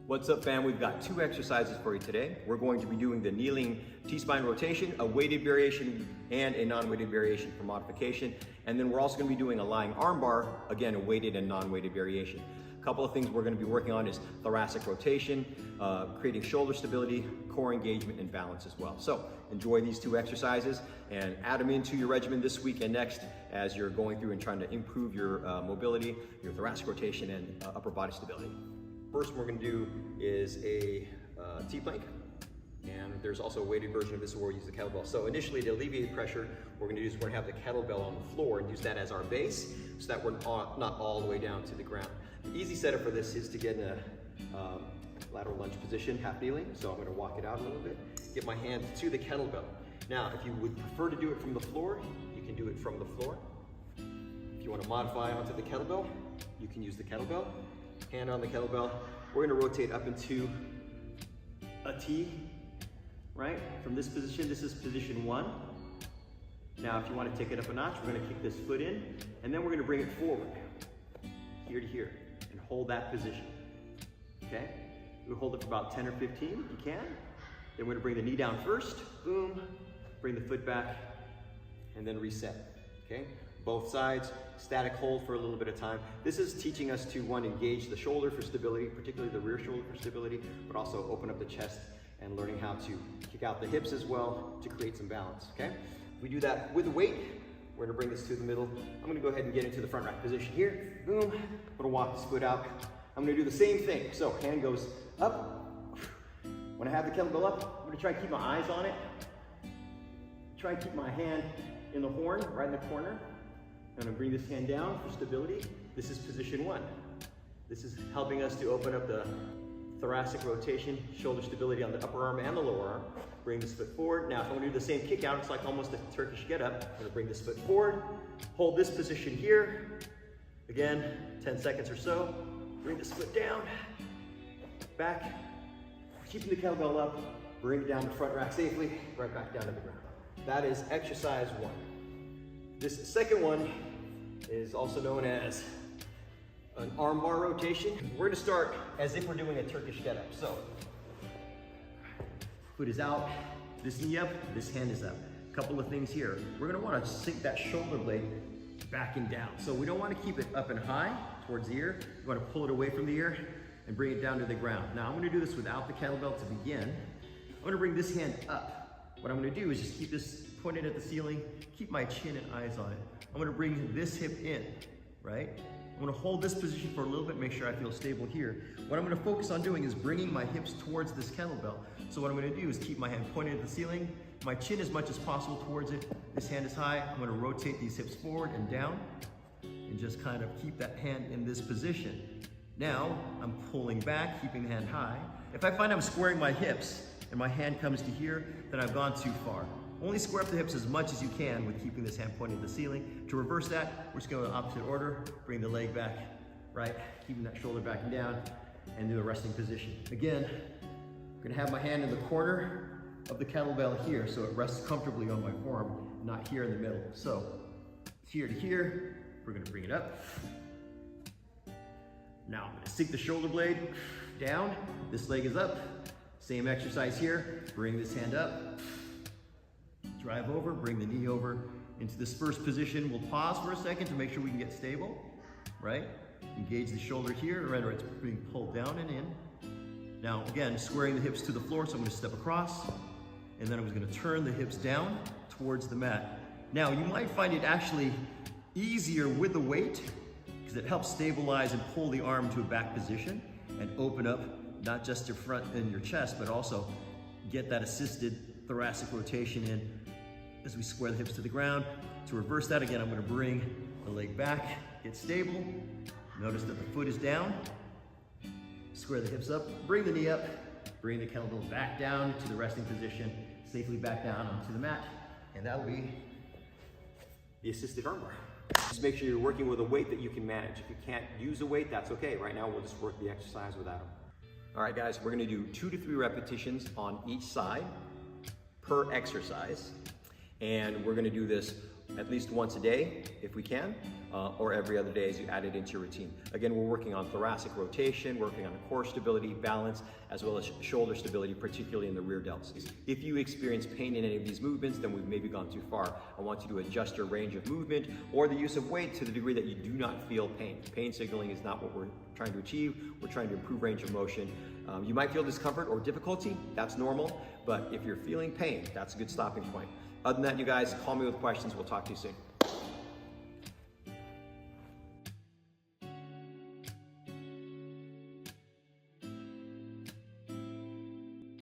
What's up, fam? We've got two exercises for you today. We're going to be doing the kneeling T-spine rotation, a weighted variation and a non-weighted variation for modification. And then we're also going to be doing a lying arm bar, again, a weighted and non-weighted variation. A couple of things we're going to be working on is thoracic rotation, creating shoulder stability, core engagement, and balance as well. So enjoy these two exercises and add them into your regimen this week and next as you're going through and trying to improve your mobility, your thoracic rotation, and upper body stability. First we're going to do is a T-plank, and there's also a weighted version of this where we use the kettlebell. So initially, to alleviate pressure, we're going to have the kettlebell on the floor and use that as our base so that we're not all the way down to the ground. The easy setup for this is to get in a lateral lunge position, half kneeling. So I'm going to walk it out a little bit, get my hand to the kettlebell. Now, if you would prefer to do it from the floor, you can do it from the floor. If you want to modify onto the kettlebell, you can use the kettlebell. Hand on the kettlebell. We're going to rotate up into a T, right? From this position, this is position 1. Now, if you want to take it up a notch, we're going to kick this foot in, and then we're going to bring it forward, here to here, and hold that position, okay? We'll hold it for about 10 or 15, if you can. Then we're going to bring the knee down first, boom, bring the foot back, and then reset, okay? Both sides, static hold for a little bit of time. This is teaching us to, one, engage the shoulder for stability, particularly the rear shoulder for stability, but also open up the chest and learning how to kick out the hips as well to create some balance, okay? If we do that with the weight, we're gonna bring this to the middle. I'm gonna go ahead and get into the front rack position here. Boom, I'm gonna walk this foot out. I'm gonna do the same thing. So hand goes up. When I have the kettlebell up, I'm gonna try and keep my eyes on it. Try and keep my hand in the horn, right in the corner. I'm going to bring this hand down for stability. This is position 1. This is helping us to open up the thoracic rotation, shoulder stability on the upper arm and the lower arm. Bring this foot forward. Now, if I'm going to do the same kick out, it's like almost a Turkish get up. I'm going to bring this foot forward, hold this position here. Again, 10 seconds or so. Bring this foot down, back, keeping the kettlebell up, bring it down to front rack safely, right back down to the ground. That is exercise 1. This second one is also known as an arm bar rotation. We're going to start as if we're doing a Turkish get up. So, foot is out, this knee up, this hand is up. A couple of things here. We're going to want to sink that shoulder blade back and down. So we don't want to keep it up and high towards the ear. We want to pull it away from the ear and bring it down to the ground. Now I'm going to do this without the kettlebell to begin. I'm going to bring this hand up. What I'm going to do is just keep this pointed at the ceiling, keep my chin and eyes on it. I'm going to bring this hip in, right? I'm going to hold this position for a little bit, make sure I feel stable here. What I'm going to focus on doing is bringing my hips towards this kettlebell. So what I'm going to do is keep my hand pointed at the ceiling, my chin as much as possible towards it. This hand is high. I'm going to rotate these hips forward and down and just kind of keep that hand in this position. Now I'm pulling back, keeping the hand high. If I find I'm squaring my hips and my hand comes to here, then I've gone too far. Only square up the hips as much as you can with keeping this hand pointed at the ceiling. To reverse that, we're just going to opposite order. Bring the leg back, right? Keeping that shoulder back and down, and do a resting position. Again, I'm going to have my hand in the corner of the kettlebell here, so it rests comfortably on my forearm, not here in the middle. So, here to here, we're going to bring it up. Now I'm going to sink the shoulder blade down. This leg is up. Same exercise here. Bring this hand up. Drive over, bring the knee over into this first position. We'll pause for a second to make sure we can get stable, right? Engage the shoulder here, remember it's being pulled down and in. Now, again, squaring the hips to the floor, so I'm gonna step across, and then I'm gonna turn the hips down towards the mat. Now, you might find it actually easier with the weight, because it helps stabilize and pull the arm to a back position and open up not just your front and your chest, but also get that assisted thoracic rotation in as we square the hips to the ground. To reverse that, again, I'm going to bring the leg back, get stable. Notice that the foot is down. Square the hips up, bring the knee up, bring the kettlebell back down to the resting position, safely back down onto the mat, and that will be the assisted arm bar. Just make sure you're working with a weight that you can manage. If you can't use a weight, that's okay. Right now, we'll just work the exercise without them. All right, guys, we're going to do 2 to 3 repetitions on each side per exercise. And we're going to do this at least once a day if we can, or every other day as you add it into your routine. Again, we're working on thoracic rotation, working on core stability, balance, as well as shoulder stability, particularly in the rear delts. If you experience pain in any of these movements, then we've maybe gone too far. I want you to adjust your range of movement or the use of weight to the degree that you do not feel pain. Pain signaling is not what we're trying to achieve. We're trying to improve range of motion. You might feel discomfort or difficulty, that's normal, but if you're feeling pain, that's a good stopping point. Other than that, you guys, call me with questions. We'll talk to you soon.